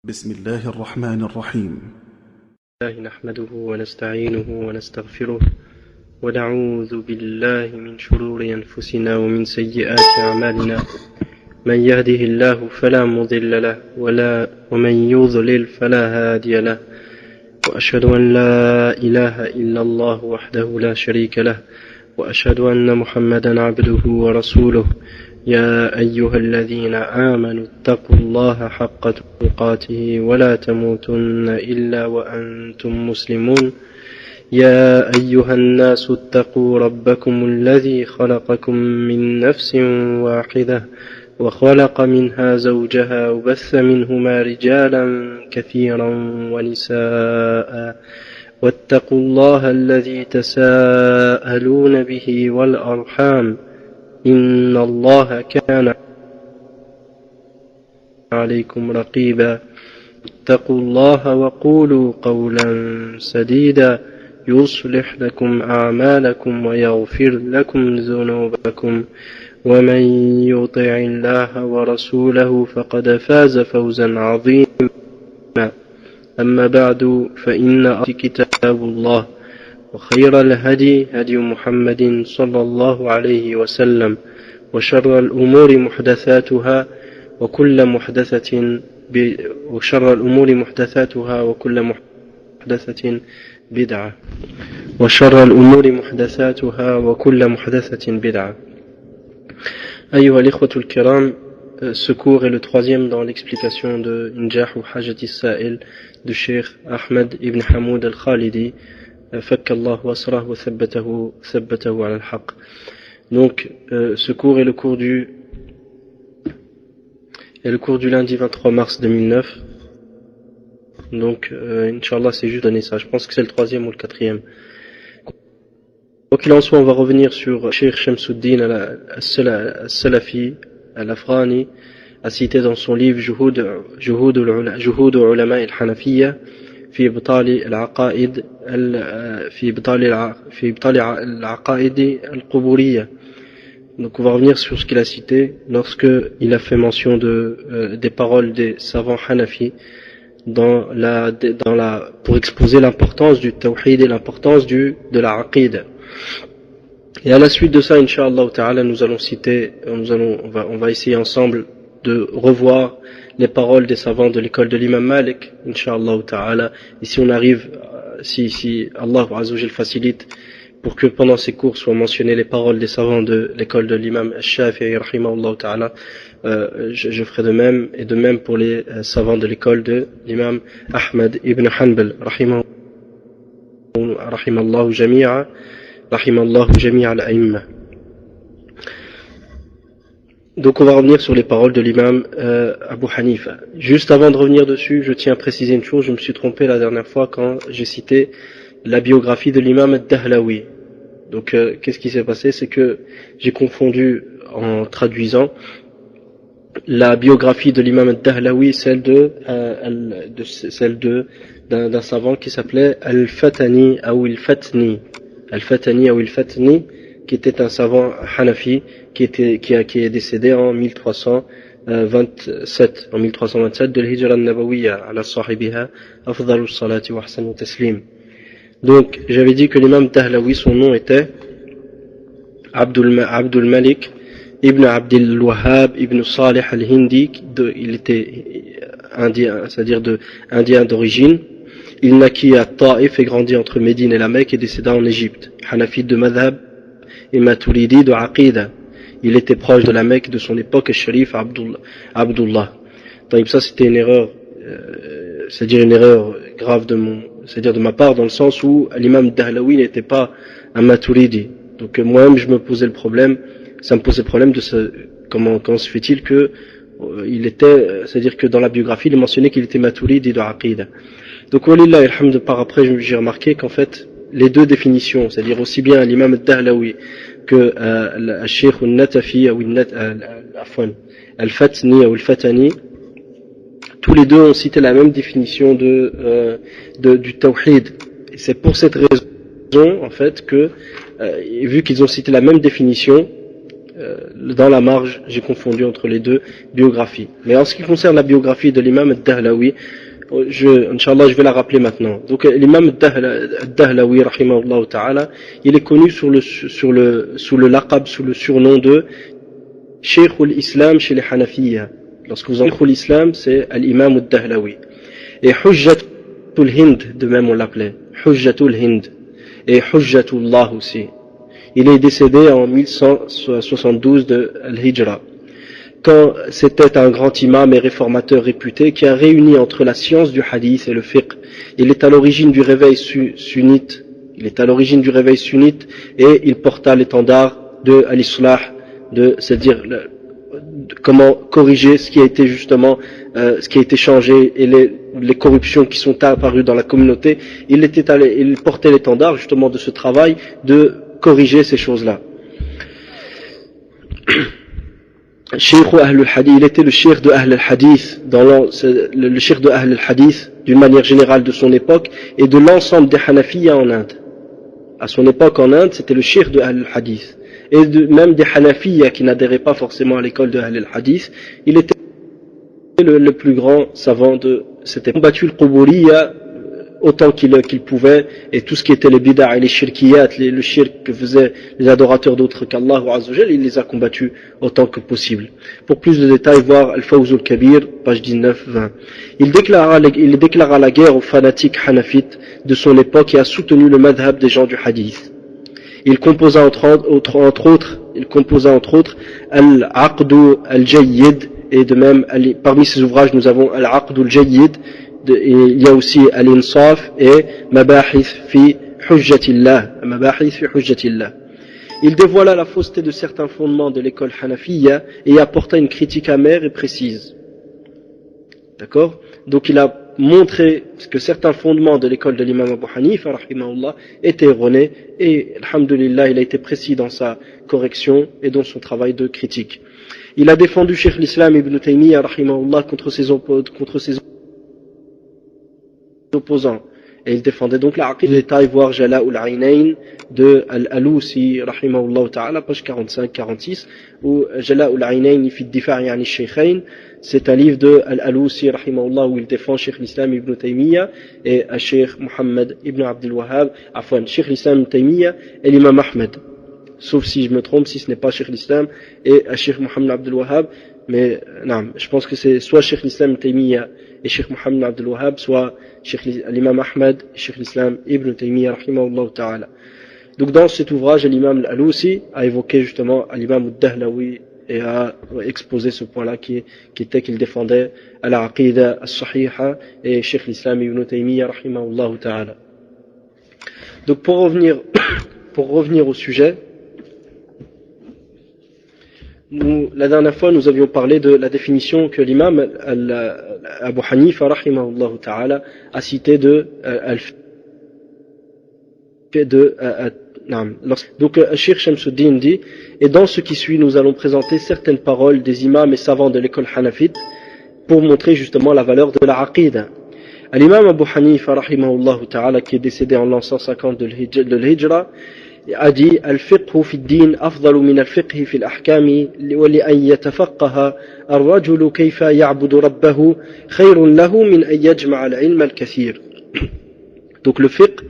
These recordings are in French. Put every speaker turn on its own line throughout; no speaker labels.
بسم الله الرحمن الرحيم.
نحمده ونستعينه ونستغفره ونعوذ بالله من شرور أنفسنا ومن سيئات أعمالنا. من يهده الله فلا مضل له ومن يضلل فلا هادي له. وأشهد أن لا إله إلا الله وحده لا شريك له وأشهد أن محمدا عبده ورسوله. يا أيها الذين آمنوا اتقوا الله حق تقاته ولا تموتن إلا وأنتم مسلمون. يا أيها الناس اتقوا ربكم الذي خلقكم من نفس واحدة وخلق منها زوجها وبث منهما رجالا كثيرا ونساء واتقوا الله الذي تساءلون به والأرحام إن الله كان عليكم رقيبا. اتقوا الله وقولوا قولا سديدا يصلح لكم أعمالكم ويغفر لكم ذنوبكم ومن يطع الله ورسوله فقد فاز فوزا عظيما. أما بعد فإن كتاب الله وخير الهدي هدي محمد صلى الله عليه وسلم وشر الأمور محدثاتها وكل محدثة بدعة وشر الأمور محدثاتها وكل محدثة بدعة. أيها الإخوة الكرام, ce cours est le troisième dans l'explication de Injah ou Hajati Sa'il du Cheikh Ahmed ibn Hamoud al-Khalidi. Donc ce cours est le cours du lundi 23 mars 2009. Donc Inch'Allah, c'est juste donner ça. Je pense que c'est le troisième ou le quatrième. Quoi qu'il en soit, on va revenir sur Cheikh Shamsuddin al-Salafi al-Afghani, a cité dans son livre Juhud ulama al-Hanafiyya في إبطال العقائد القبورية. Donc on va revenir sur ce qu'il a cité lorsque il a fait mention des paroles des savants Hanafi pour exposer l'importance du tawhid et l'importance de la aqid. Et à la suite de ça, Inch'Allah ta'ala, on va essayer ensemble de revoir les paroles des savants de l'école de l'imam Malik, Inch'Allah ta'ala. Et si on arrive, si Allah Azza wa Jal facilite, pour que pendant ces cours soient mentionnées les paroles des savants de l'école de l'imam Shafi'i, rahimahullah ta'ala, je ferai de même, et de même pour les savants de l'école de l'imam Ahmad ibn Hanbal, rahimallahu jami'a al-a'imma. Donc on va revenir sur les paroles de l'imam Abu Hanifa. Juste avant de revenir dessus, je tiens à préciser une chose, je me suis trompé la dernière fois quand j'ai cité la biographie de l'imam Ad-Dahlawi. Donc qu'est-ce qui s'est passé? C'est que j'ai confondu en traduisant la biographie de l'imam Ad-Dahlawi, celle d'un savant qui s'appelait Al-Fatani ou Al-Fatni, qui était un savant Hanafi qui est décédé en 1327 de l'Hijra al-Nabawiyya ala sahibiha afdalus salati wa ahsanu taslim. Donc j'avais dit que l'imam Dahlawi, son nom était Abdul Malik ibn Abdul Wahhab ibn Salih al-Hindi. Il était indien, c'est-à-dire indien d'origine. Il naquit à Taïf et grandit entre Médine et la Mecque et décéda en Égypte. Hanafi de madhab et Maturidi de aqida. Il était proche de la Mecque de son époque, et Sharif Abdullah. Donc ça c'était une erreur, c'est-à-dire une erreur grave de ma part, dans le sens où l'imam Dahlawi n'était pas un Maturidi. Donc moi-même je me posais le problème, comment se fait-il que il était, c'est-à-dire que dans la biographie il est mentionné qu'il était Maturidi de aqida. Donc walillahi alhamd, par après j'ai remarqué qu'en fait les deux définitions, c'est-à-dire aussi bien l'imam Dahlawi que le Cheikh al-Natafi ou al-Fatni ou al-Fatani, tous les deux ont cité la même définition du tawhid. Et c'est pour cette raison en fait que vu qu'ils ont cité la même définition, dans la marge, j'ai confondu entre les deux biographies. Mais en ce qui concerne la biographie de l'imam al-Dahlawi, Inch'Allah, je vais la rappeler maintenant. Donc, l'imam al-Dahlawi, rahimahullah ta'ala, il est connu sous le laqab, sous le surnom de Cheikh al-Islam chez les Hanafiyya. Lorsque vous entendez Cheikh al-Islam, c'est l'imam al-Dahlawi. Et Hujjatul Hind, de même on l'appelait. Hujjatul Hind. Et Hujjatullah aussi. Il est décédé en 1172 de Al-Hijra. Quand c'était un grand imam et réformateur réputé qui a réuni entre la science du hadith et le fiqh. Il est à l'origine du réveil sunnite. Et il porta l'étendard de al-Islah, c'est-à-dire comment corriger ce qui a été justement, ce qui a été changé et les corruptions qui sont apparues dans la communauté. Il portait l'étendard justement de ce travail de corriger ces choses-là. Cheikh Ahl al-Hadith, il était le cheikh de Ahl al-Hadith, le cheikh de Ahl al-Hadith d'une manière générale de son époque et de l'ensemble des Hanafiyya en Inde. À son époque en Inde, c'était le cheikh de Ahl al-Hadith. Et même des Hanafiyya qui n'adhéraient pas forcément à l'école de Ahl al-Hadith, il était le plus grand savant de cette époque. Il a combattu le Quburiyya autant qu'il pouvait, et tout ce qui était les bid'a et les shirkiyat, le shirk que faisaient les adorateurs d'autres qu'Allah Azzawajal, il les a combattus autant que possible. Pour plus de détails, voir Al-Fawz al-Kabir, page 19-20. Il déclara la guerre aux fanatiques hanafites de son époque et a soutenu le madhab des gens du hadith. Il composa entre autres Al-Aqdu al-Jayyid, et de même, parmi ses ouvrages, nous avons Al-Aqdu al-Jayyid, et il y a aussi Al-Insaf et Mabahith fi Hujjatillah. Il dévoila la fausseté de certains fondements de l'école Hanafiyya et apporta une critique amère et précise. D'accord? Donc il a montré que certains fondements de l'école de l'imam Abu Hanifa, rahimahullah, étaient erronés, et alhamdulillah, il a été précis dans sa correction et dans son travail de critique. Il a défendu Cheikh l'Islam Ibn Taymiyyah, rahimahullah, contre ses opposants. Et il défendait donc la aqid. Détail, voir Jala'ul Aynayn de Al-Alousi, rahimahullah ta'ala, page 45-46, ou Jala'ul Aynayn fi Difa'i ani Shaykhayn, c'est un livre de Al-Alousi, rahimahullah, où il défend Cheikh l'Islam Ibn Taymiyyah et Cheikh Muhammad Ibn Abdul Wahhab, Cheikh l'Islam Ibn Taymiyyah et l'imam Ahmed. Sauf si je me trompe, si ce n'est pas Cheikh l'Islam et Cheikh Muhammad Abdul Wahhab, mais non, je pense que c'est soit Cheikh l'Islam Ibn Taymiyyah et Cheikh Muhammad Abdul Wahhab, soit l'imam Ahmed et Cheikh l'Islam Ibn Taymiyyah, rahimahullah ta'ala. Donc dans cet ouvrage, l'imam Al-Alousi a évoqué justement l'imam Al-Dahlawi et a exposé ce point-là qui était qu'il défendait al-Aqida as-Sahiha et Cheikh l'Islam Ibn Taymiyyah, rahimahullah ta'ala. Donc pour revenir au sujet, la dernière fois, nous avions parlé de la définition que l'imam Abu Hanifa, rahimahullah ta'ala, a citée donc Cheikh Shamsuddin dit, et dans ce qui suit, nous allons présenter certaines paroles des imams et savants de l'école hanafite pour montrer justement la valeur de la aqida. L'imam Abu Hanifa, rahimahullah ta'ala, qui est décédé en l'an 150 de l'Hijra, a dit al-fiqhu fi ad-din afdalu min al-fiqhi fi al-ahkam wa li an yatafaqaha ar-rajulu kayfa ya'budu rabbahu khayrun lahu min an yajma'a al-ilma al-kathir. Donc le fiqh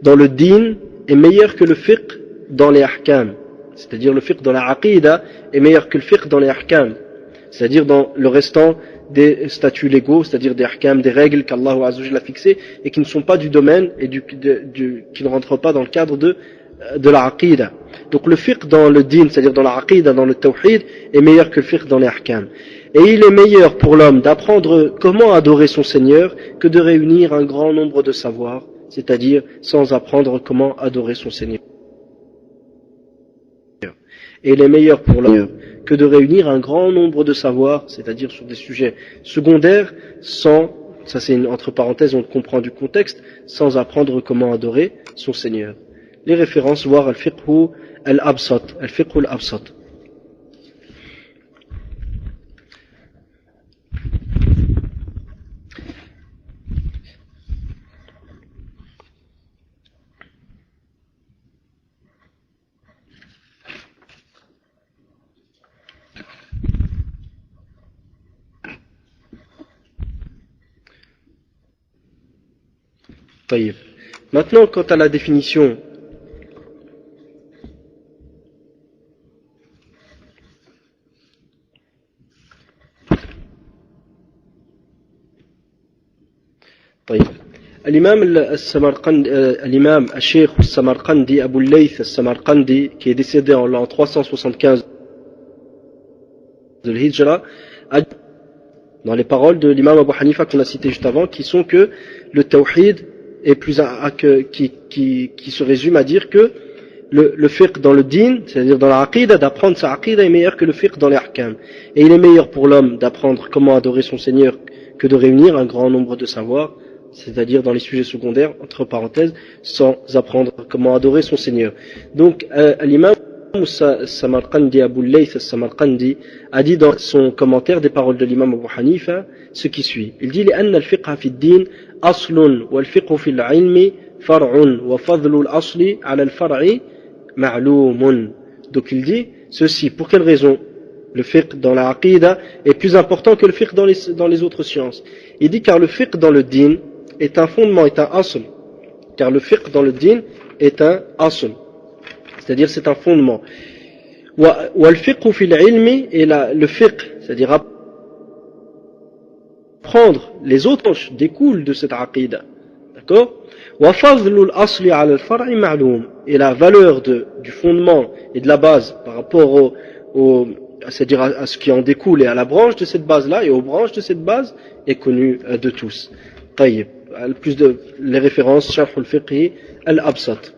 dans le din est meilleur que le fiqh dans les ahkam, c'est-à-dire le fiqh dans la aqida est meilleur que le fiqh dans les ahkam, c'est-à-dire dans le restant des statuts légaux, c'est-à-dire des ahkam, des règles qu'Allah Azza wa Jalla a fixées et qui ne sont pas du domaine et qui ne rentrent pas dans le cadre de la aqida. Donc le fiqh dans le din, c'est-à-dire dans la aqida, dans le tawhid, est meilleur que le fiqh dans les ahkam. Et il est meilleur pour l'homme d'apprendre comment adorer son Seigneur que de réunir un grand nombre de savoirs, c'est-à-dire sans apprendre comment adorer son Seigneur. Et il est meilleur pour l'homme que de réunir un grand nombre de savoirs, c'est-à-dire sur des sujets secondaires, ça c'est entre parenthèses, on comprend du contexte, sans apprendre comment adorer son Seigneur. Les références, voir al-fiqhu al-absat, al-fiqhu al-absat. طيب. Maintenant, quant à la définition طيب. L'imam l'imam al-Sheikh al-Samarqandi, Abu al-Layth al-Samarqandi, qui est décédé en l'an 375 de l'Hijra, a dit dans les paroles de l'imam Abu Hanifa qu'on a cité juste avant, qui sont que le tawhid est plus qui se résume à dire que le fiqh dans le din, c'est-à-dire dans la aqidah, d'apprendre sa aqidah est meilleur que le fiqh dans les ahkam. Et il est meilleur pour l'homme d'apprendre comment adorer son Seigneur que de réunir un grand nombre de savoirs, c'est-à-dire dans les sujets secondaires, entre parenthèses, sans apprendre comment adorer son Seigneur. Donc, l'imam Samarqandi, Abu al-Layth Samarqandi, a dit dans son commentaire des paroles de l'imam Abu Hanifa ce qui suit. Il dit لأن الفقه في الدين أصل والفقه في العلم فرع وفضل الأصل على الفرع معلوم. Donc il dit ceci, pour quelle raison le fiqh dans la aqidah est plus important que le fiqh dans les autres sciences. Il dit car le fiqh dans le din est un fondement, est un asl. Car le fiqh dans le din est un asl. C'est-à-dire c'est un fondement. وَالْفِقْهُ فِي الْعِلْمِ et le fiqh, c'est-à-dire apprendre les autres découle de cette aqidah. D'accord? وَفَضْلُ الْأَصْلِ عَلَى الْفَرْعِ مَعْلُومٌ et la valeur du fondement et de la base par rapport c'est-à-dire à ce qui en découle et à la branche de cette base-là et aux branches de cette base est connue de tous. طيب. Plus de les références شرح الفقه الأبسط.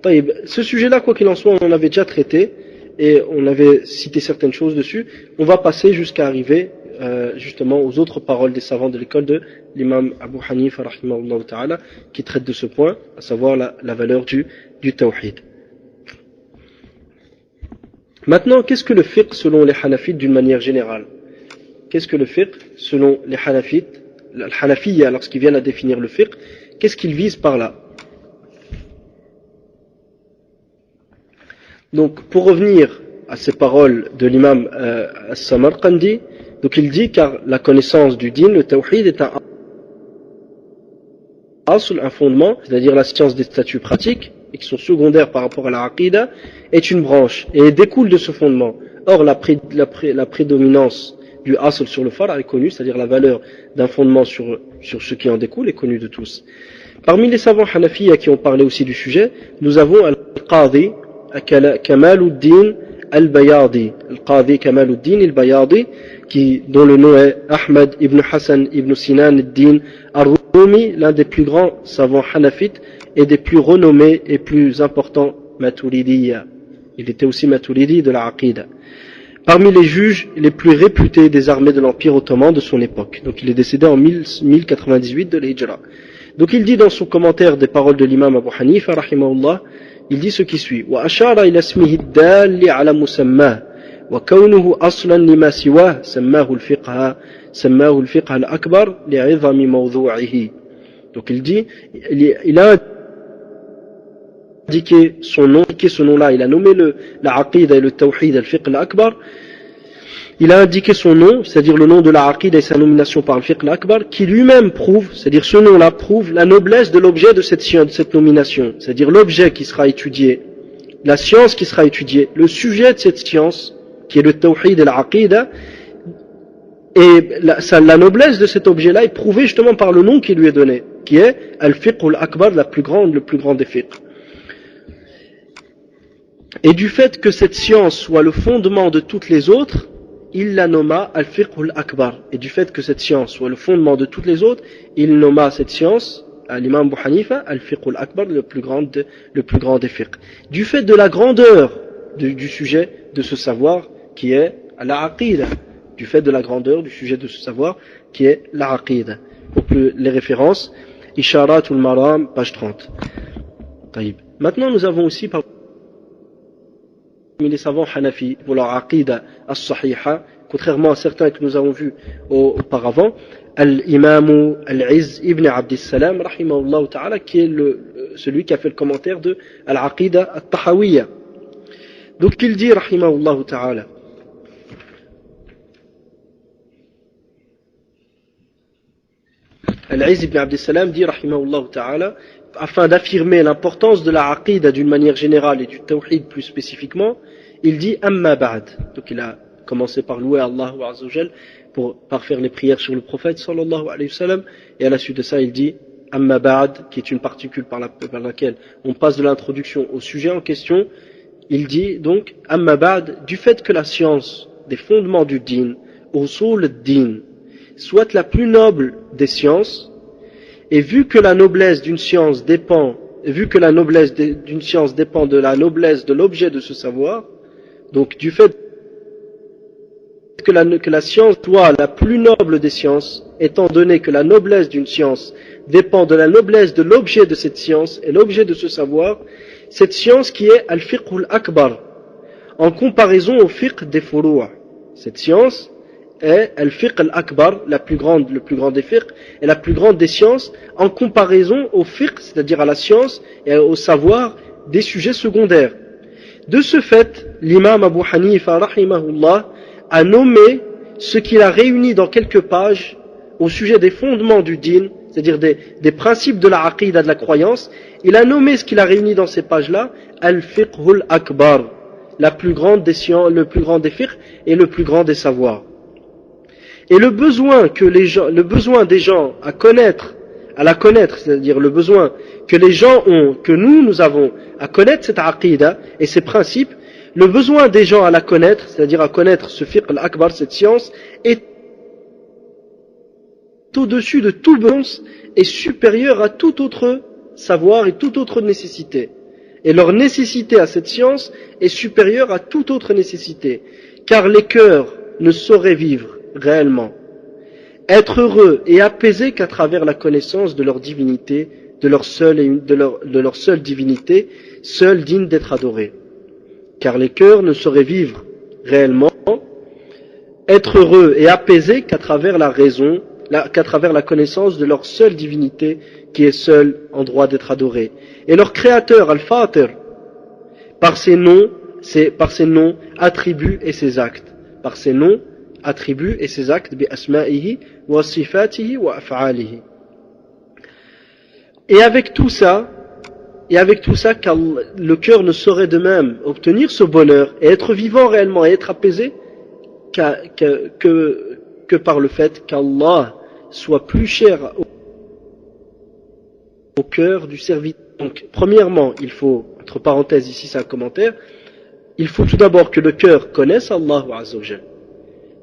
طيب. Ce sujet-là, quoi qu'il en soit, on en avait déjà traité et on avait cité certaines choses dessus. On va passer jusqu'à arriver justement aux autres paroles des savants de l'école de l'imam Abu Hanifa rahimahullah ta'ala qui traite de ce point, à savoir la valeur du tawhid. Maintenant, qu'est-ce que le fiqh selon les Hanafites d'une manière générale? Qu'est-ce que le fiqh selon les Hanafites? Le Hanafiyya, lorsqu'ils viennent à définir le fiqh, qu'est-ce qu'ils visent par là? Donc, pour revenir à ces paroles de l'imam As-Samarqandi, donc il dit car la connaissance du din, le tawhid, est un asl, un fondement, c'est-à-dire la science des statuts pratiques, et qui sont secondaires par rapport à la aqidah, est une branche, et découle de ce fondement. Or, la prédominance du asl sur le fard est connue, c'est-à-dire la valeur d'un fondement sur ce qui en découle est connue de tous. Parmi les savants hanafiyya qui ont parlé aussi du sujet, nous avons al-Qadi Kamaluddin al-Bayadi, al-Qadi Kamaluddin al-Bayadi, dont le nom est Ahmad ibn Hassan ibn Sinan al-Din al-Rumi, l'un des plus grands savants hanafites et des plus renommés et plus importants Maturidiyya. Il était aussi Maturidi de la Aqidah. Parmi les juges les plus réputés des armées de l'Empire ottoman de son époque. Donc il est décédé en 1098 de l'Hijra. Donc il dit dans son commentaire des paroles de l'imam Abu Hanifa rahimahullah, il dit ce qui suit: وأشار إلى اسمه الدال على مسماه وكونه أصلا لما سواه سماه الفقه الأكبر لعظم موضوعه. Donc il dit, il a indiqué son nom-là, il a nommé la aqidah et le tawhid al-fiqh al-akbar. Il a indiqué son nom, c'est-à-dire le nom de la aqidah et sa nomination par le fiqh al-akbar, qui lui-même prouve, c'est-à-dire ce nom-là prouve la noblesse de l'objet de cette nomination, c'est-à-dire l'objet qui sera étudié, la science qui sera étudiée, le sujet de cette science, qui est le tawhid et la aqidah, et la noblesse de cet objet-là est prouvée justement par le nom qui lui est donné, qui est al-fiqh al-akbar, le plus grand des fiqh. Et du fait que cette science soit le fondement de toutes les autres, il la nomma al-fiqh al-akbar. Et du fait que cette science soit le fondement de toutes les autres, il nomma cette science, à l'imam Abu Hanifa, al-fiqh al-akbar, le plus grand des fiqh. Du fait de la grandeur du sujet de ce savoir qui est la aqidah. Du fait de la grandeur du sujet de ce savoir qui est la aqidah. Pour les références, Isharatul Maram, page 30. Taïb. Maintenant, nous avons aussi parmi les savants Hanafi pour leur aqidah as-sahiha, contrairement à certains que nous avons vus auparavant, al-imam al-Izz ibn Abdissalam, rahimahullah ta'ala, qui est celui qui a fait le commentaire de al-aqidah at-tahawiyya. Donc il dit, rahimahullah ta'ala, Al-Izz ibn Abdessalam dit, rahimahullah ta'ala, afin d'affirmer l'importance de la aqida d'une manière générale et du tawhid plus spécifiquement, il dit amma ba'd. Donc il a commencé par louer Allah Azza wa Jal par faire les prières sur le prophète sallallahu alayhi wa sallam, et à la suite de ça il dit amma ba'd, qui est une particule par laquelle on passe de l'introduction au sujet en question. Il dit donc amma ba'd, du fait que la science des fondements du din, usul ad-din, soit la plus noble des sciences, et vu que la noblesse d'une science dépend de la noblesse de l'objet de ce savoir, donc du fait que la science soit la plus noble des sciences, étant donné que la noblesse d'une science dépend de la noblesse de l'objet de cette science et l'objet de ce savoir, cette science qui est al-fiqh al-akbar, en comparaison au fiqh des furu'. Cette science est al-fiqh al-akbar, le plus grand des fiqh et la plus grande des sciences, en comparaison au fiqh, c'est-à-dire à la science et au savoir des sujets secondaires. De ce fait, l'imam Abu Hanifa rahimahullah a nommé ce qu'il a réuni dans quelques pages au sujet des fondements du din, c'est-à-dire des principes de la aqida, de la croyance. Il a nommé ce qu'il a réuni dans ces pages-là al-fiqhul akbar, le plus grand des fiqh et le plus grand des savoirs. Et le besoin des gens à la connaître, c'est-à-dire le besoin que les gens ont, que nous avons à connaître cette aqida et ces principes, le besoin des gens à la connaître, c'est-à-dire à connaître ce fiqh al-akbar, cette science, est au-dessus de tout besoin et supérieur à tout autre savoir et toute autre nécessité. Et leur nécessité à cette science est supérieure à toute autre nécessité, car les cœurs ne sauraient vivre réellement, être heureux et apaisés qu'à travers la connaissance de leur divinité, de leur seule divinité, seule digne d'être adorée. Car les cœurs ne sauraient vivre réellement, être heureux et apaisés qu'à travers qu'à travers la connaissance de leur seule divinité qui est seule en droit d'être adorée. Et leur créateur, Al-Fatir, par ses noms, attributs et ses actes. Par ses noms, attributs et ses actes, bi asma'ihi wa sifatihi wa af'alihi. Et avec tout ça, le cœur ne saurait de même obtenir ce bonheur et être vivant réellement et être apaisé que par le fait qu'Allah soit plus cher au cœur du serviteur. Donc, premièrement, il faut, entre parenthèses, ici c'est un commentaire, il faut tout d'abord que le cœur connaisse Allah Azza wa Jal.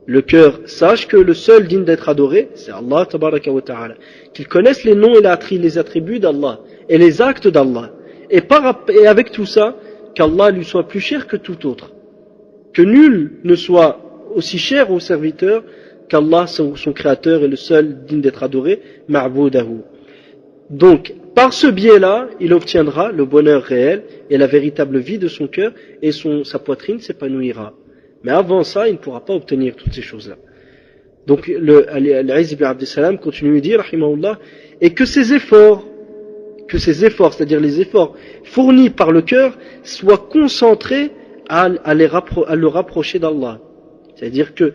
Le cœur sache que le seul digne d'être adoré, c'est Allah Tabaraka wa Ta'ala. Qu'il connaisse les noms et les attributs d'Allah et les actes d'Allah. Et avec tout ça, qu'Allah lui soit plus cher que tout autre. Que nul ne soit aussi cher au serviteur qu'Allah, son créateur, est le seul digne d'être adoré, ma'boudahu. Donc, par ce biais-là, il obtiendra le bonheur réel et la véritable vie de son cœur et sa poitrine s'épanouira. Mais avant ça, il ne pourra pas obtenir toutes ces choses-là. Donc, Al-Izz ibn Abdessalam continue de dire, rahimahullah, et que ces efforts, c'est-à-dire les efforts fournis par le cœur, soient concentrés à le rapprocher d'Allah. C'est-à-dire que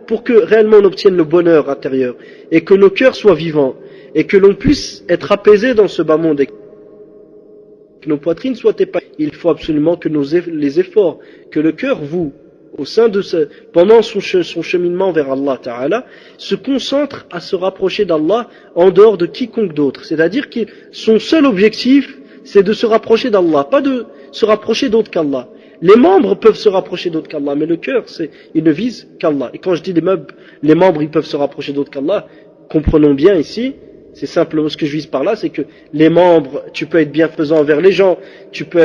pour que réellement on obtienne le bonheur intérieur, et que nos cœurs soient vivants, et que l'on puisse être apaisé dans ce bas monde, et que nos poitrines soient épanouies, il faut absolument que les efforts que le cœur voue pendant son cheminement vers Allah Ta'ala, se concentre à se rapprocher d'Allah en dehors de quiconque d'autre. C'est-à-dire que son seul objectif, c'est de se rapprocher d'Allah, pas de se rapprocher d'autre qu'Allah. Les membres peuvent se rapprocher d'autre qu'Allah, mais le cœur, il ne vise qu'Allah. Et quand je dis les membres, ils peuvent se rapprocher d'autre qu'Allah, comprenons bien ici, c'est simplement ce que je vise par là, c'est que les membres, tu peux être bienfaisant envers les gens, tu peux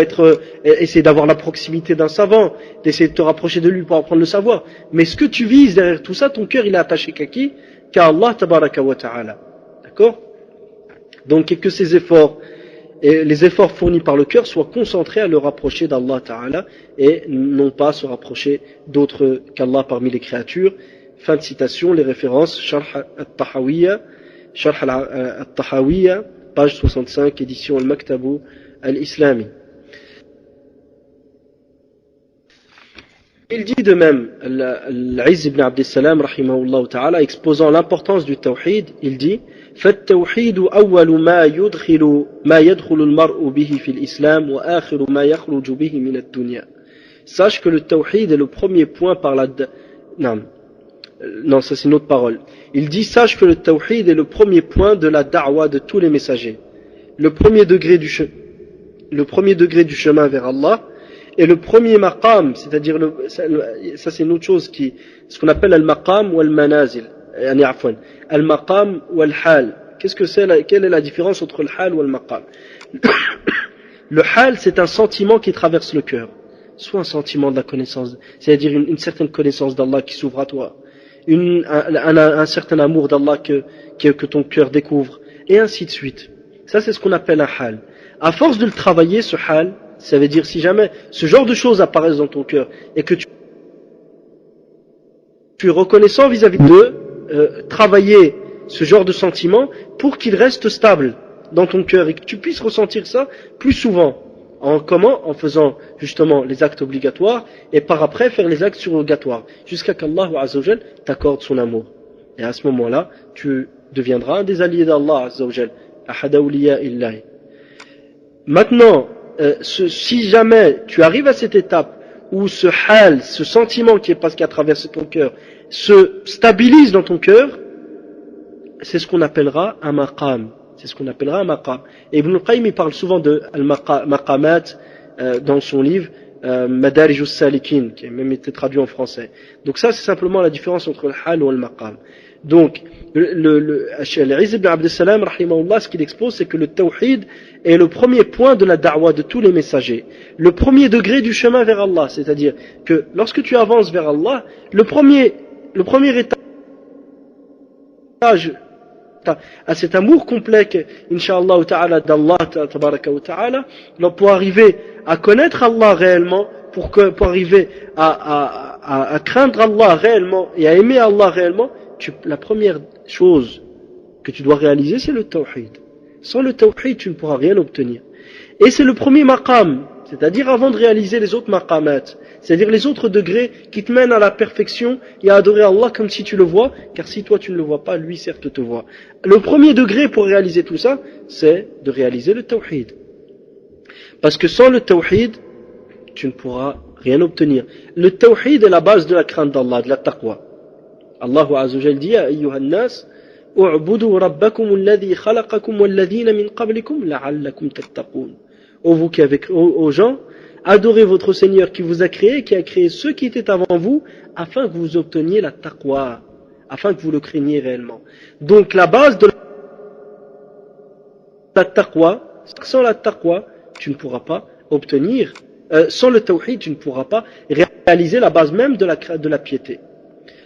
essayer d'avoir la proximité d'un savant, d'essayer de te rapprocher de lui pour apprendre le savoir. Mais ce que tu vises derrière tout ça, ton cœur, il est attaché qu'à qui? Qu'à Allah Tabaraka wa Ta'ala. D'accord? Donc, et que ces efforts, et les efforts fournis par le cœur soient concentrés à le rapprocher d'Allah Ta'ala et non pas se rapprocher d'autres qu'Allah parmi les créatures. Fin de citation, les références, Sharh al-Tahawiyya, page 65, édition Al-Maktabu Al-Islami. Il dit de même, l'Izz ibn Abdissalam, rahimahullah ta'ala, exposant l'importance du tawhid, il dit فالتوحيد أول ما يدخل المرء به في الإسلام وآخر ما يخرج به من الدنيا. Sache que le tawhid est le premier point par la... Non, ça c'est une autre parole. Il dit, sache que le tawhid est le premier point de la da'wa de tous les messagers. Le premier degré du chemin vers Allah, et le premier maqam, c'est-à-dire, ça c'est une autre chose ce qu'on appelle al-maqam ou al-manazil. Al-maqam ou al-hal. Quelle est la différence entre le hal ou le maqam? Le hal, c'est un sentiment qui traverse le cœur. Soit un sentiment de la connaissance, c'est-à-dire une certaine connaissance d'Allah qui s'ouvre à toi, un certain amour d'Allah que ton cœur découvre, et ainsi de suite. Ça, c'est ce qu'on appelle un hal. À force de le travailler, ce hal, ça veut dire si jamais ce genre de choses apparaissent dans ton cœur et que tu es reconnaissant vis-à-vis de travailler ce genre de sentiment pour qu'il reste stable dans ton cœur et que tu puisses ressentir ça plus souvent. En faisant justement les actes obligatoires et par après faire les actes surrogatoires jusqu'à qu'Allah Azza wa Jal t'accorde son amour. Et à ce moment-là, tu deviendras un des alliés d'Allah Azza wa Jal. Ahad awliya illahi. Maintenant, si jamais tu arrives à cette étape où ce hal, ce sentiment qui a traversé ton cœur, se stabilise dans ton cœur, c'est ce qu'on appellera un maqam. C'est ce qu'on appellera un maqam. Et Ibn al-Qayyim il parle souvent de al-maqamat dans son livre Madarij al-Salikin, qui a même été traduit en français. Donc ça, c'est simplement la différence entre le hal ou le maqam. Donc, l'Izz ibn Abdissalam, rahimahullah, ce qu'il expose, c'est que le tawhid est le premier point de la da'wa de tous les messagers. Le premier degré du chemin vers Allah. C'est-à-dire que lorsque tu avances vers Allah, le premier étage à cet amour complet incha'Allah ta'ala d'Allah tabaraka wa ta'ala, pour arriver à connaître Allah réellement, pour arriver à craindre Allah réellement et à aimer Allah réellement, la première chose que tu dois réaliser, c'est le tawhid. Sans le tawhid, tu ne pourras rien obtenir. Et c'est le premier maqam, c'est-à-dire avant de réaliser les autres maqamat, c'est-à-dire les autres degrés qui te mènent à la perfection et à adorer Allah comme si tu le vois, car si toi tu ne le vois pas, lui certes te voit. Le premier degré pour réaliser tout ça, c'est de réaliser le tawhid. Parce que sans le tawhid, tu ne pourras rien obtenir. Le tawhid est la base de la crainte d'Allah, de la taqwa. Allah Azza wa Jalla dit ya ayyuhan nas u'budu rabbakum alladhi khalaqakum walladhina min qablikum la'allakum tattaqun. Aux gens, adorez votre Seigneur qui vous a créé, qui a créé ceux qui étaient avant vous, afin que vous obteniez la taqwa, afin que vous le craigniez réellement. Donc la base de la taqwa, sans la taqwa, tu ne pourras pas obtenir, sans le tawhid, tu ne pourras pas réaliser la base même de la piété.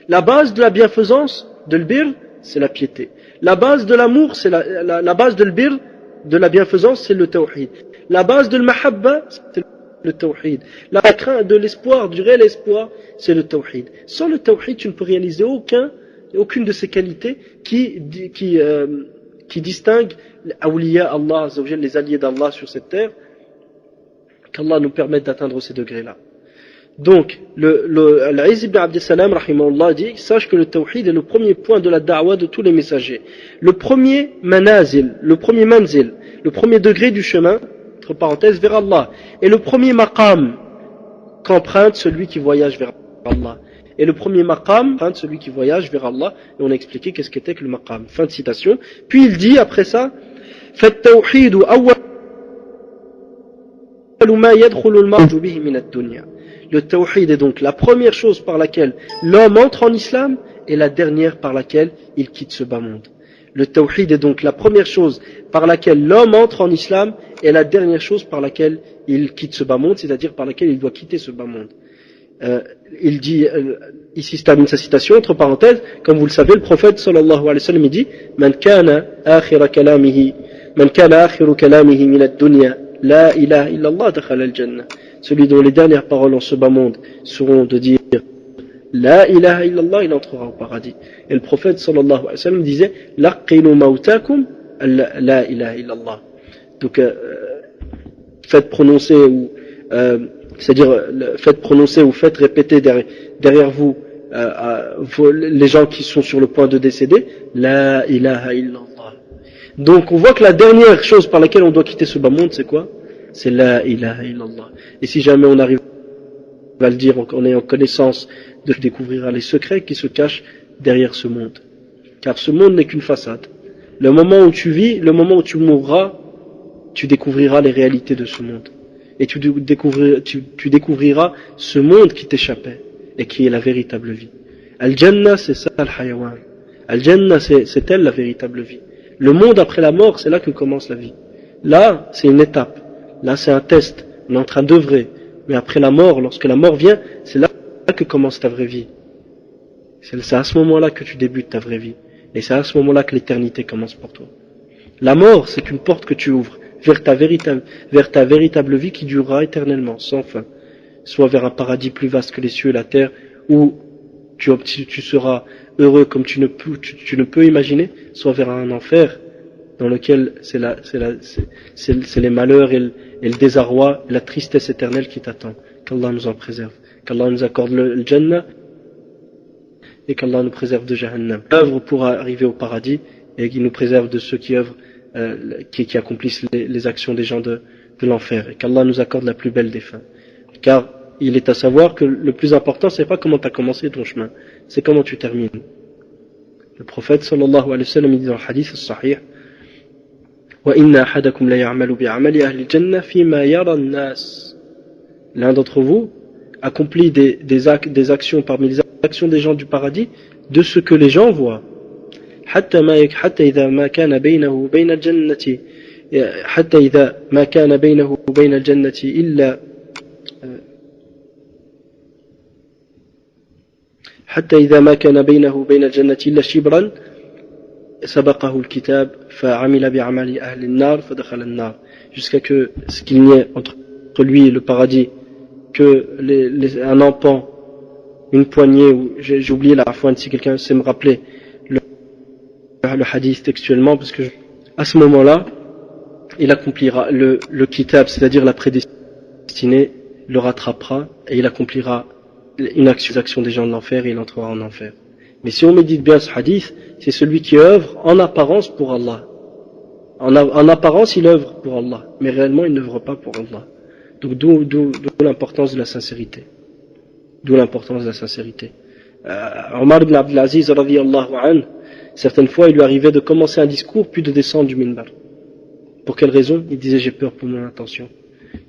La base de la bienfaisance, de l'bir, c'est la piété. La base de l'amour, c'est la base de l'bir, de la bienfaisance, c'est le tawhid. La base de l'mahabba, c'est le tawhid. La crainte de l'espoir, du réel espoir, c'est le tawhid. Sans le tawhid, tu ne peux réaliser aucune de ces qualités qui distinguent l'awliya Allah Azza wa Jalla, les alliés d'Allah sur cette terre, qu'Allah nous permette d'atteindre ces degrés-là. Donc, l'Izz ibn Abdissalam, rahimahullah, dit, sache que le tawhid est le premier point de la da'wa de tous les messagers. Le premier manazil, le premier degré du chemin, entre parenthèses, vers Allah. Et le premier maqam qu'emprunte celui qui voyage vers Allah. Et le premier maqam qu'emprunte celui qui voyage vers Allah. Et on a expliqué qu'est-ce qu'était que le maqam. Fin de citation. Puis il dit, après ça, فَالتَّوْحِيدُ أَوَّلُ مَا يَدْخُلُ الْمَرْجُ بِهِ مِنَ الدُّنْيَا. Le tawhid est donc la première chose par laquelle l'homme entre en islam et la dernière par laquelle il quitte ce bas monde. Le tawhid est donc la première chose par laquelle l'homme entre en islam et la dernière chose par laquelle il quitte ce bas monde, c'est-à-dire par laquelle il doit quitter ce bas monde. Il dit, ici se termine sa citation, entre parenthèses, comme vous le savez, le prophète sallallahu alayhi wa sallam il dit Man kana akhiru kalamihi min ad-dunya la ilaha illallah dakhala al-jannah. Celui dont les dernières paroles en ce bas monde seront de dire La ilaha illallah, il entrera au paradis. Et le prophète sallallahu alayhi wa sallam disait Laqinu mautakum la ilaha illallah. Donc faites prononcer ou c'est-à-dire faites prononcer ou faites répéter derrière vous, les gens qui sont sur le point de décéder, la ilaha illallah. Donc on voit que la dernière chose par laquelle on doit quitter ce bas monde, c'est quoi? C'est la ilaha illallah. Et si jamais on arrive à le dire en ayant connaissance, de découvrir les secrets qui se cachent derrière ce monde. Car ce monde n'est qu'une façade. Le moment où tu vis, le moment où tu mourras, tu découvriras les réalités de ce monde. Et tu découvriras ce monde qui t'échappait et qui est la véritable vie. Al-Jannah, c'est ça al-Hayawan. Al-Jannah, c'est elle la véritable vie. Le monde après la mort, c'est là que commence la vie. Là, c'est une étape. Là, c'est un test. On est en train d'œuvrer. Mais après la mort, lorsque la mort vient, c'est là que commence ta vraie vie. C'est à ce moment-là que tu débutes ta vraie vie. Et c'est à ce moment-là que l'éternité commence pour toi. La mort, c'est une porte que tu ouvres vers ta véritable vie qui durera éternellement, sans fin. Soit vers un paradis plus vaste que les cieux et la terre, où tu seras heureux comme tu ne peux imaginer, soit vers un enfer dans lequel c'est les malheurs et le désarroi et la tristesse éternelle qui t'attend. Qu'Allah nous en préserve. Qu'Allah nous accorde le Jannah et qu'Allah nous préserve de Jahannam. Œuvre pour arriver au paradis et qu'il nous préserve de ceux qui œuvrent, qui accomplissent les actions des gens de l'enfer. Et qu'Allah nous accorde la plus belle des fins. Car il est à savoir que le plus important, c'est pas comment tu as commencé ton chemin, c'est comment tu termines. Le prophète sallallahu alayhi wa sallam dit dans le hadith sahih, وَإِنَّ أَحَدَكُمْ لَيَعْمَلُ بِعَمَلِ أَهْلِ الْجَنَّةِ فِيمَا يَرَى النَّاسِ. L'un d'entre vous accomplit des actions parmi les actions des gens du paradis de ce que les gens voient. حتى إذا ما كان بينه وبين الجنة حتى إذا ما كان بينه وبين الجنة إلا حتى إذا ما كان بينه وبين الجنة إلا شبرا سبقه الكتاب فعمل بعمل أهل النار فدخل النار. Jusqu'à que ce qu'il n'y ait entre lui et le paradis que un empan, une poignée, ou j'ai oublié la fois si quelqu'un sait me rappeler le hadith textuellement, parce que à ce moment-là il accomplira le kitab, c'est-à-dire la prédestinée, le rattrapera et il accomplira une action des gens de l'enfer et il entrera en enfer. Mais si on médite bien ce hadith, c'est celui qui œuvre en apparence pour Allah. En apparence il œuvre pour Allah, mais réellement il n'œuvre pas pour Allah. Donc d'où l'importance de la sincérité. D'où l'importance de la sincérité. Omar ibn Abdul Aziz radiyallahu anhu, certaines fois il lui arrivait de commencer un discours puis de descendre du minbar. Pour quelle raison? Il disait j'ai peur pour mon intention.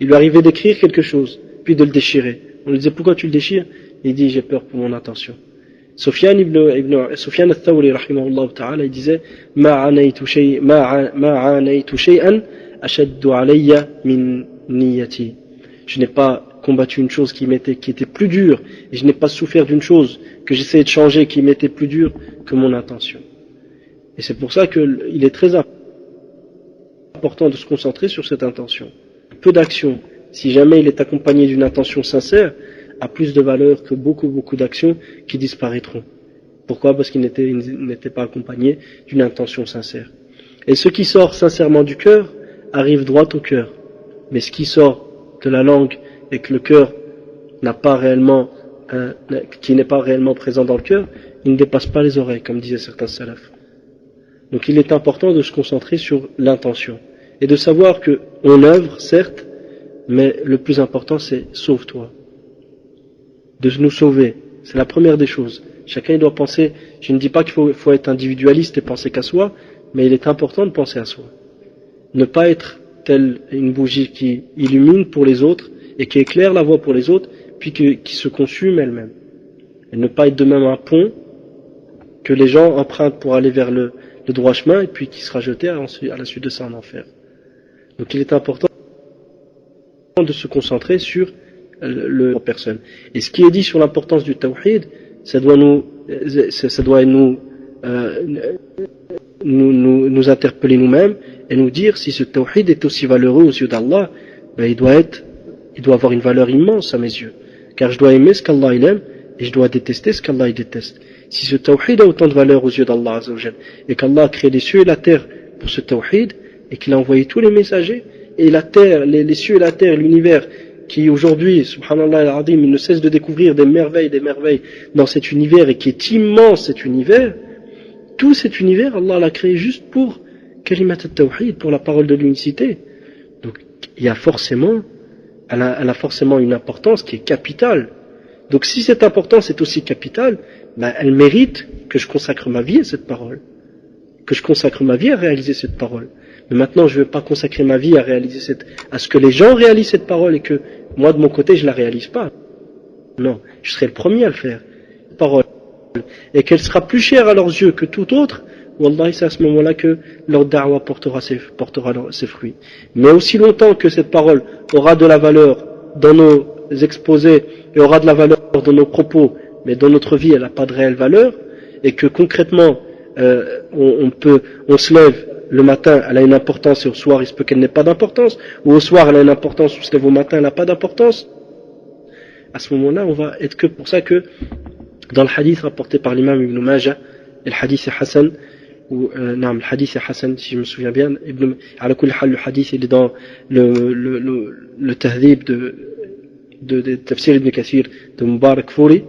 Il lui arrivait d'écrire quelque chose puis de le déchirer. On lui disait pourquoi tu le déchires? Il dit j'ai peur pour mon intention. Sufyan al-Thawri rahimahullah ta'ala, il disait ma anaytu shay'an ashaddu alayya min niyyati. Je n'ai pas combattu une chose qui était plus dure, et je n'ai pas souffert d'une chose que j'essayais de changer qui m'était plus dure que mon intention. Et c'est pour ça qu'il est très important de se concentrer sur cette intention. Peu d'action, si jamais il est accompagné d'une intention sincère, a plus de valeur que beaucoup d'actions qui disparaîtront. Pourquoi? Parce qu'il n'était pas accompagné d'une intention sincère. Et ce qui sort sincèrement du cœur arrive droit au cœur. Mais ce qui sort de la langue et que le cœur qui n'est pas réellement présent dans le cœur, il ne dépasse pas les oreilles, comme disaient certains salafs. Donc il est important de se concentrer sur l'intention et de savoir que on œuvre, certes, mais le plus important c'est sauve-toi. De nous sauver, c'est la première des choses. Chacun doit penser, je ne dis pas qu'il faut être individualiste et penser qu'à soi, mais il est important de penser à soi. Ne pas être telle une bougie qui illumine pour les autres et qui éclaire la voie pour les autres, puis qui se consume elle-même. Et ne pas être de même un pont que les gens empruntent pour aller vers le droit chemin et puis qui sera jeté à la suite de ça en enfer. Donc il est important de se concentrer sur le personne. Et ce qui est dit sur l'importance du tawhid, ça doit nous interpeller nous-mêmes et nous dire si ce tawhid est aussi valeureux aux yeux d'Allah, ben il doit avoir une valeur immense à mes yeux. Car je dois aimer ce qu'Allah il aime et je dois détester ce qu'Allah il déteste. Si ce tawhid a autant de valeur aux yeux d'Allah Azza wa Jal, et qu'Allah a créé les cieux et la terre pour ce tawhid, et qu'il a envoyé tous les messagers, et la terre, les cieux et la terre, l'univers, qui aujourd'hui, subhanallah al-azim, il ne cesse de découvrir des merveilles dans cet univers et qui est immense cet univers, tout cet univers, Allah l'a créé juste pour kalimat al-tawhid, pour la parole de l'unicité. Donc il y a forcément, elle a forcément une importance qui est capitale. Donc si cette importance est aussi capitale, ben, elle mérite que je consacre ma vie à cette parole, que je consacre ma vie à réaliser cette parole. Mais maintenant, je ne veux pas consacrer ma vie à ce que les gens réalisent cette parole et que moi, de mon côté, je ne la réalise pas. Non, je serai le premier à le faire. Parole. Et qu'elle sera plus chère à leurs yeux que tout autre, Wallah, c'est à ce moment-là que leur da'wah portera ses fruits. Mais aussi longtemps que cette parole aura de la valeur dans nos exposés et aura de la valeur dans nos propos, mais dans notre vie, elle n'a pas de réelle valeur, et que concrètement, on se lève le matin, elle a une importance, et au soir, il se peut qu'elle n'ait pas d'importance, ou au soir, elle a une importance, on se lève au matin, elle n'a pas d'importance. À ce moment-là, on va être que pour ça que, dans le hadith rapporté par l'imam Ibn Majah, et le hadith est Hassan, non, le hadith est Hassan, si je me souviens bien, le hadith, il est dans le tahdhib de Tafsir Ibn Kathir de Mubarak Furi.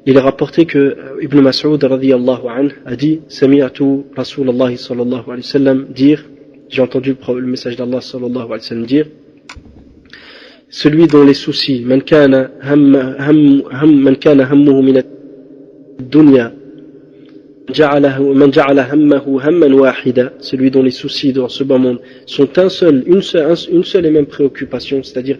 Il est rapporté que Ibn Mas'ud radiyallahu anhu a dit Sami'atu Rasulallah sallallahu alayhi wa sallam dire, j'ai entendu le message d'Allah sallallahu alayhi wa sallam dire, celui dont les soucis man kana hammuhu min ad-dunya man ja'ala hammahu hamman wahida, celui dont les soucis dans ce bas monde sont une seule et même préoccupation, c'est-à-dire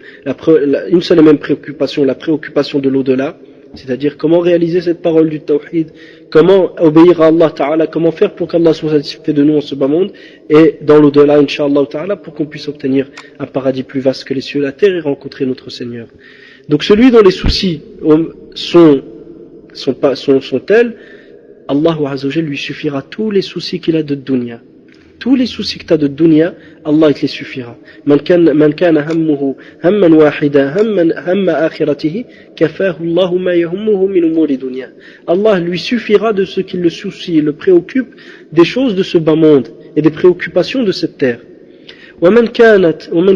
une seule et même préoccupation, la préoccupation de l'au-delà, c'est-à-dire comment réaliser cette parole du tawhid, comment obéir à Allah Ta'ala, comment faire pour qu'Allah soit satisfait de nous en ce bas monde et dans l'au-delà, Inch'Allah Ta'ala, pour qu'on puisse obtenir un paradis plus vaste que les cieux et la terre et rencontrer notre Seigneur. Donc celui dont les soucis sont tels, Allah Azzawajal lui suffira tous les soucis qu'il a de dunya. Tous les soucis que tu as de dunya, Allah il les suffira. Man kana hammuhu hamman wahida hamma akhiratihi kafahu Allahu ma yahummuhu min umuri dunya. Allah lui suffira de ce qui le soucie, le préoccupe des choses de ce bas monde et des préoccupations de cette terre. ومن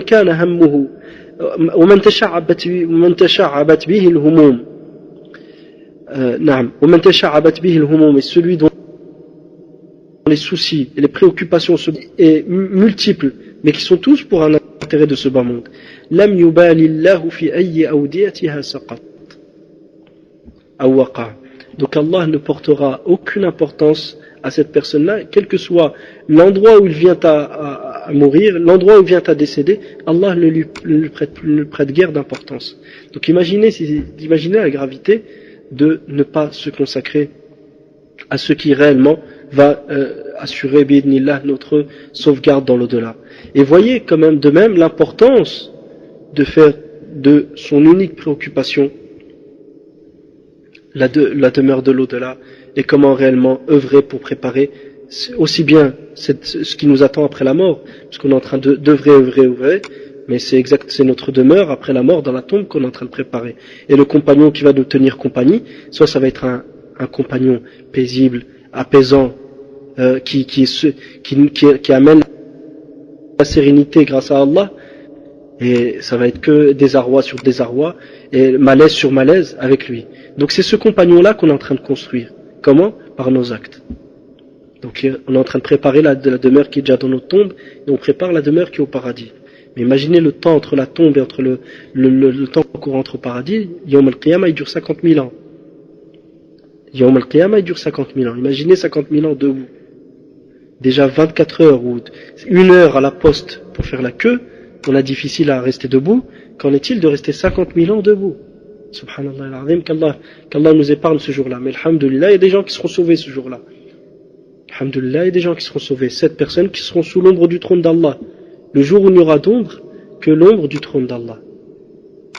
كان همه ومن تشعبت به الهموم نعم ومن تشعبت به الهموم, et celui dont les soucis et les préoccupations sont multiples, mais qui sont tous pour un intérêt de ce bas monde. لم يبالي الله في أي أوديتها سقط أو وقع. Donc Allah ne portera aucune importance à cette personne-là, quel que soit l'endroit où il vient à mourir, l'endroit où il vient à décéder, Allah ne lui prête guère d'importance. Donc imaginez la gravité de ne pas se consacrer à ce qui réellement va assurer bi'idnillah notre sauvegarde dans l'au-delà. Et voyez quand même de même l'importance de faire de son unique préoccupation la demeure de l'au-delà et comment réellement œuvrer pour préparer aussi bien ce qui nous attend après la mort, parce qu'on est en train d'œuvrer, mais c'est notre demeure après la mort dans la tombe qu'on est en train de préparer. Et le compagnon qui va nous tenir compagnie, soit ça va être un compagnon paisible, apaisant, qui amène la sérénité grâce à Allah, et ça va être que désarroi sur désarroi et malaise sur malaise avec lui. Donc c'est ce compagnon-là qu'on est en train de construire. Comment? Par nos actes. Donc on est en train de préparer la demeure qui est déjà dans notre tombe, et on prépare la demeure qui est au paradis. Mais imaginez le temps entre la tombe et entre le temps qu'on rentre au paradis. Yawm al-Qiyamah il dure 50 000 ans. Yawm al-Qiyamah il dure 50 000 ans. Imaginez 50 000 ans debout. Déjà 24 heures ou 1 heure à la poste pour faire la queue, on a difficile à rester debout. Qu'en est-il de rester 50 000 ans debout? Subhanallah al-Azim, qu'Allah nous épargne ce jour-là. Mais alhamdulillah, il y a des gens qui seront sauvés ce jour-là. Alhamdulillah, il y a des gens qui seront sauvés. 7 personnes qui seront sous l'ombre du trône d'Allah. Le jour où il n'y aura d'ombre que l'ombre du trône d'Allah.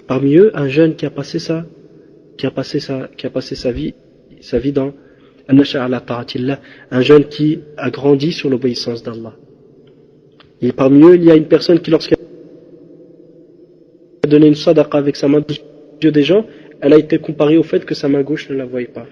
Parmi eux, un jeune qui a passé sa vie dans un jeune qui a grandi sur l'obéissance d'Allah. Et parmi eux, il y a une personne qui, lorsqu'elle a donné une sadaqa avec sa main aux yeux des gens, elle a été comparée au fait que sa main gauche ne la voyait pas.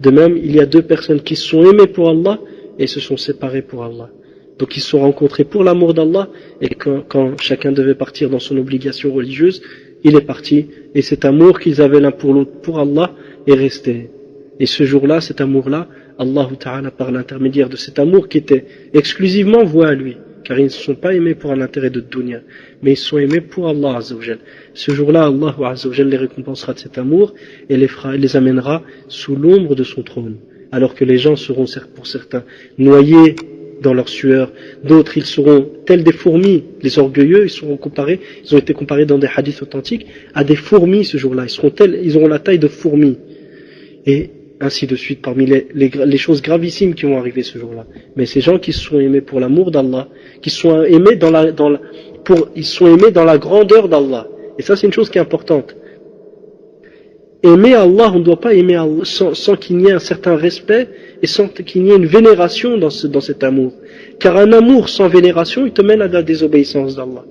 De même, il y a 2 personnes qui se sont aimées pour Allah et se sont séparées pour Allah. Donc ils se sont rencontrés pour l'amour d'Allah, et quand chacun devait partir dans son obligation religieuse, il est parti, et cet amour qu'ils avaient l'un pour l'autre pour Allah est resté. Et ce jour-là, cet amour-là, Allah Ta'ala, par l'intermédiaire de cet amour qui était exclusivement voué à lui, car ils ne se sont pas aimés pour un intérêt de dunya, mais ils se sont aimés pour Allah Azza wa Jal. Ce jour-là, Allah Azza wa Jal les récompensera de cet amour et les amènera sous l'ombre de son trône. Alors que les gens seront pour certains noyés dans leur sueur, d'autres ils seront tels des fourmis, les orgueilleux, ils ont été comparés dans des hadiths authentiques à des fourmis ce jour-là, ils auront la taille de fourmis. Et ainsi de suite, parmi les choses gravissimes qui vont arriver ce jour-là. Mais ces gens qui se sont aimés pour l'amour d'Allah, qui se sont aimés ils sont aimés dans la grandeur d'Allah. Et ça, c'est une chose qui est importante. Aimer Allah, on ne doit pas aimer Allah sans qu'il n'y ait un certain respect et sans qu'il n'y ait une vénération dans cet amour. Car un amour sans vénération, il te mène à la désobéissance d'Allah.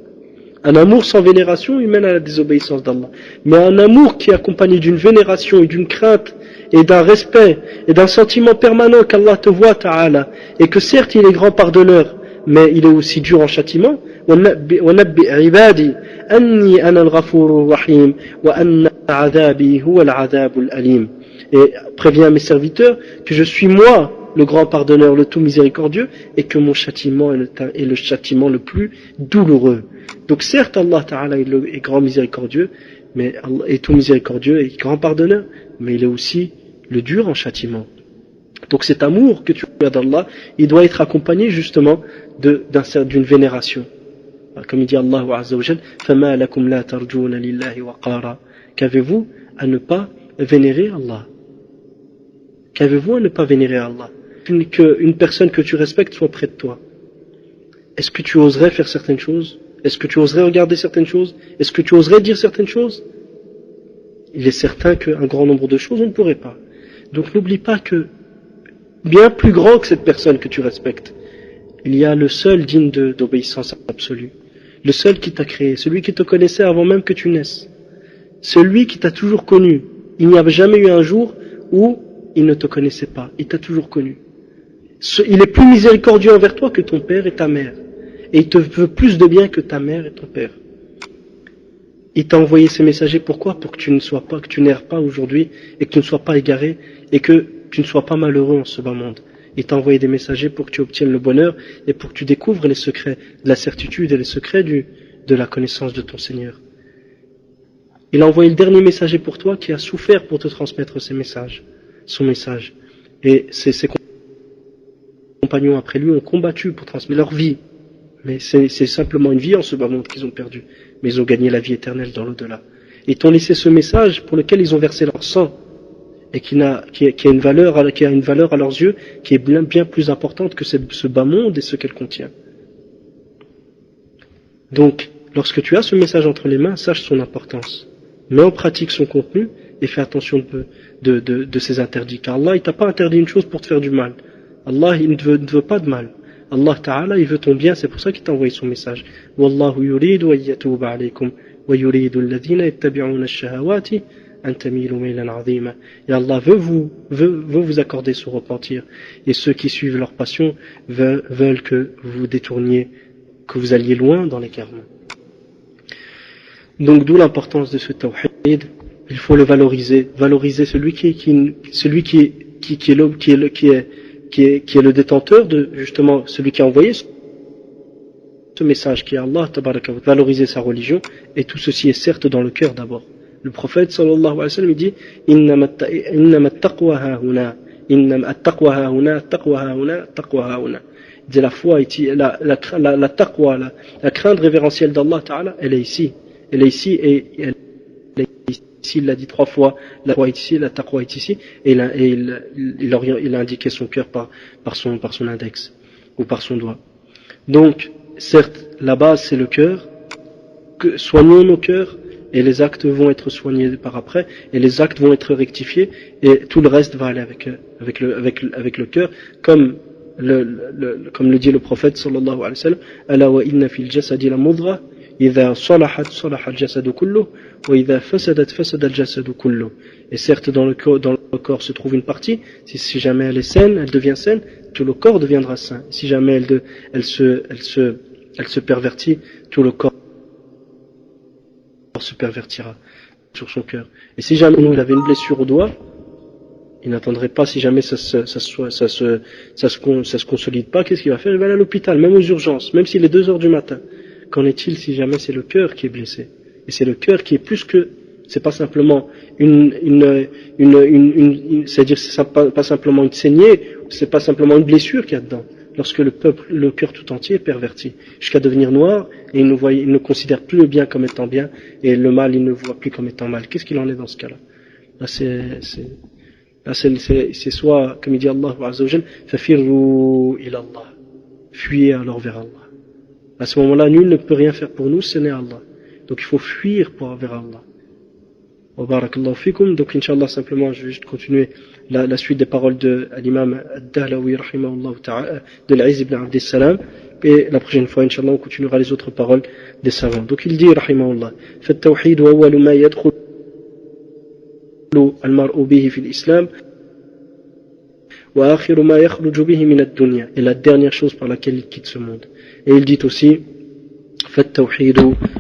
Un amour sans vénération, il mène à la désobéissance d'Allah. Mais un amour qui est accompagné d'une vénération et d'une crainte et d'un respect et d'un sentiment permanent qu'Allah te voit, ta'ala, et que certes il est grand pardonneur, mais il est aussi dur en châtiment. وَنَبِّئْ عِبَادِي أَنِّي أَنَا الْغَفُورُ الرَّحِيمُ وَأَنَّ عَذَابِي هُوَ الْعَذَابُ الْأَلِيمُ. Et préviens mes serviteurs que je suis moi, le grand pardonneur, le tout miséricordieux, et que mon châtiment est le châtiment le plus douloureux. Donc certes Allah Ta'ala est grand miséricordieux, mais Allah est tout miséricordieux et grand pardonneur, mais il est aussi le dur en châtiment. Donc cet amour que tu as d'Allah, il doit être accompagné justement d'une vénération. Comme il dit Allah Azza wa Jal, فَمَا لَكُمْ لَا تَرْجُونَ لِلَّهِ وَقَارًا. Qu'avez-vous à ne pas vénérer Allah? Qu'avez-vous à ne pas vénérer Allah? Qu'une personne que tu respectes soit près de toi. Est-ce que tu oserais faire certaines choses? Est-ce que tu oserais regarder certaines choses? Est-ce que tu oserais dire certaines choses? Il est certain qu'un grand nombre de choses, on ne pourrait pas. Donc n'oublie pas que, bien plus grand que cette personne que tu respectes, il y a le seul digne d'obéissance absolue. Le seul qui t'a créé, celui qui te connaissait avant même que tu naisses. Celui qui t'a toujours connu. Il n'y a jamais eu un jour où il ne te connaissait pas. Il t'a toujours connu. Il est plus miséricordieux envers toi que ton père et ta mère. Et il te veut plus de bien que ta mère et ton père. Il t'a envoyé ces messagers, pourquoi? Pour que tu n'erres pas aujourd'hui, et que tu ne sois pas égaré, et que tu ne sois pas malheureux en ce bas monde. Il t'a envoyé des messagers pour que tu obtiennes le bonheur, et pour que tu découvres les secrets de la certitude et les secrets de la connaissance de ton Seigneur. Il a envoyé le dernier messager pour toi qui a souffert pour te transmettre son message. Et ses compagnons après lui ont combattu pour transmettre leur vie. Mais c'est simplement une vie en ce bas monde qu'ils ont perdu. Mais ils ont gagné la vie éternelle dans l'au-delà. Ils t'ont laissé ce message pour lequel ils ont versé leur sang. Et qui a une valeur à leurs yeux qui est bien plus importante que ce bas monde et ce qu'elle contient. Donc, lorsque tu as ce message entre les mains, sache son importance. Mets en pratique son contenu et fais attention de ses interdits. Car Allah, il t'a pas interdit une chose pour te faire du mal. Allah, il ne veut pas de mal. Allah Ta'ala, il veut ton bien, c'est pour ça qu'il t'a envoyé son message. Wallahu yuridu an yatuba alaykum wa yuridu alladhina yattabi'una ash-shahawati an tamilu maylan 'azima. Et Allah veut vous accorder ce repentir. Et ceux qui suivent leur passion veulent que vous détourniez, que vous alliez loin dans l'égarement. Donc d'où l'importance de ce tawhid. Il faut le valoriser celui qui est le détenteur de, justement, celui qui a envoyé ce message qui est Allah, tabaraka wa ta'ala, valoriser sa religion, et tout ceci est certes dans le cœur d'abord. Le prophète sallallahu alayhi wa sallam il dit innama at-taqwa hahuna, innama at-taqwa hahuna, at-taqwa hahuna, at-taqwa hahuna. Il dit la foi, la taqwa, la crainte révérentielle d'Allah ta'ala, elle est ici et elle est ici, il l'a dit 3 fois, la foi est ici, la taqwa est ici, et il a indiqué son cœur par son index, ou par son doigt. Donc, certes, la base c'est le cœur, soignons nos cœurs, et les actes vont être soignés par après, et les actes vont être rectifiés, et tout le reste va aller avec le cœur, comme le dit le prophète sallallahu alayhi wa sallam, ala wa inna fil jasadi la mudra إذا صلحت صلح الجسد كله وإذا فسدت فسد الجسد كله. Et certes dans le corps se trouve une partie, si jamais elle est saine, elle devient saine, tout le corps deviendra sain. Si jamais elle se pervertit, tout le corps se pervertira sur son cœur. Et si jamais il avait une blessure au doigt, il n'attendrait pas, si jamais ça se consolide pas, qu'est-ce qu'il va faire? Il va aller à l'hôpital, même aux urgences, même s'il est 2 heures du matin. Qu'en est-il si jamais c'est le cœur qui est blessé? Et c'est le cœur qui est plus que, c'est pas simplement c'est-à-dire c'est pas simplement une saignée, c'est pas simplement une blessure qu'il y a dedans. Lorsque le cœur tout entier est perverti, jusqu'à devenir noir, et il ne considère plus le bien comme étant bien, et le mal il ne le voit plus comme étant mal. Qu'est-ce qu'il en est dans ce cas-là? Là c'est soit, comme il dit Allah Azza wa Jal, fafirru ila Allah, fuyez alors vers Allah. À ce moment-là, nul ne peut rien faire pour nous, ce n'est Allah. Donc il faut fuir vers Allah. Wa barakallahu fikum. Donc Inch'Allah, simplement, je vais juste continuer la suite des paroles de l'imam Ad-Dahlawi, rahimahullah ta'ala, de l'Aziz ibn Abd salam. Et la prochaine fois, Inch'Allah, on continuera les autres paroles des savants. Donc il dit, rahimahullah, فَالتَّوْحِيدُ أَوَّلُ مَا يَدْخُلُ الْمَرْءُ بِهِ فِي الْإِسْلَامِ وَآخِرُ مَا يَخْرُجُ بِهِ مِنَ الدُّنْيَا. Et la dernière chose par laquelle il quitte ce monde. Et il dit aussi, فَالتَّوْحِيدُ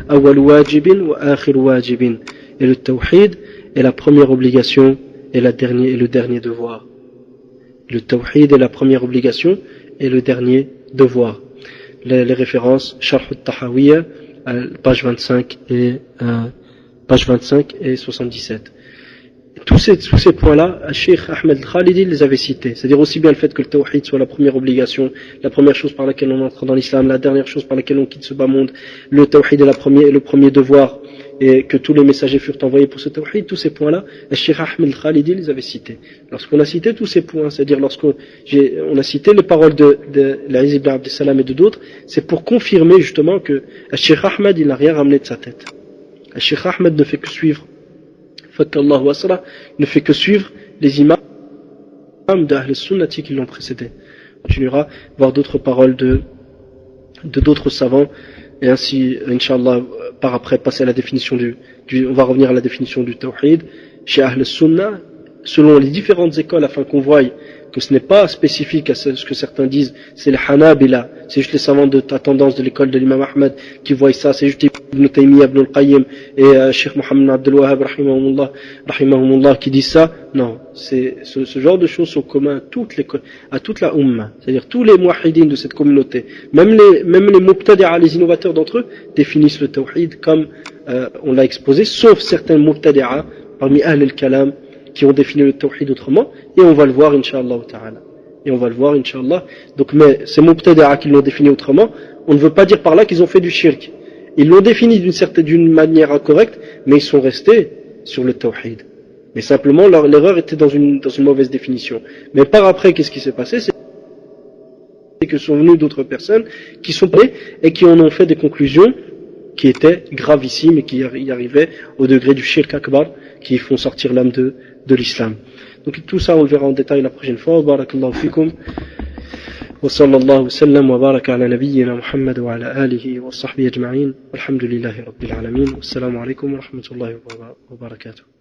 أَوَّلُ وَاجِبٍ وَآخِرُ وَاجِبٍ. Et le tawhid est la première obligation et le dernier devoir. Le tawhid est la première obligation et le dernier devoir. Les références, Sharh al-Tahawiyya, page 25 et 77. Tous ces points-là, Cheikh Ahmed Khalidi les avait cités. C'est-à-dire aussi bien le fait que le tawhid soit la première obligation, la première chose par laquelle on entre dans l'islam, la dernière chose par laquelle on quitte ce bas monde, le tawhid est le premier devoir, et que tous les messagers furent envoyés pour ce tawhid. Tous ces points-là, Cheikh Ahmed Khalidi les avait cités. Lorsqu'on a cité tous ces points, c'est-à-dire lorsqu'on a cité les paroles de l'Aziz ibn Abd salam et de d'autres, c'est pour confirmer justement que Cheikh Ahmed, il n'a rien ramené de sa tête. Cheikh Ahmed ne fait que suivre ne fait que suivre les imams d'Ahl al-Sunnati qui l'ont précédé. On continuera voir d'autres paroles de d'autres savants, et ainsi, Inch'Allah, par après passer à la définition on va revenir à la définition du tawhid chez Ahl al-Sunnah, selon les différentes écoles, afin qu'on voie que ce n'est pas spécifique à ce que certains disent, c'est les Hanabila, c'est juste les savants de ta tendance de l'école de l'imam Ahmed qui voient ça, c'est juste Ibn Taymiyyah, Ibn al-Qayyim et Cheikh Mohammed Abdel Wahhab rahimahumullah qui disent ça. Non, ce genre de choses sont communs à toute la Ummah, c'est-à-dire tous les muahidines de cette communauté, même les mubtadi'a, les innovateurs d'entre eux, définissent le tawhid comme on l'a exposé, sauf certains mubtadi'a parmi Ahl al-Kalam qui ont défini le tawhid autrement, et on va le voir Inch'Allah ta'ala. Donc, mais ces mubtadi'a qui l'ont défini autrement, on ne veut pas dire par là qu'ils ont fait du shirk. Ils l'ont défini d'une manière incorrecte, mais ils sont restés sur le tawhid. Mais simplement, l'erreur était dans une mauvaise définition. Mais par après, qu'est-ce qui s'est passé? C'est que sont venues d'autres personnes qui sont parlées et qui en ont fait des conclusions qui étaient gravissimes et qui y arrivaient au degré du shirk akbar, qui font sortir l'âme de l'islam. Donc tout ça on le verra en détail la prochaine fois. Barakallahu fikum. Wa sallallahu wa sallam wa baraka ala nabiyyina Muhammad wa ala alihi wa sahbihi ajma'in. Walhamdulillahi rabbil alamin. Wassalamu alaikum wa rahmatullahi wa barakatuh.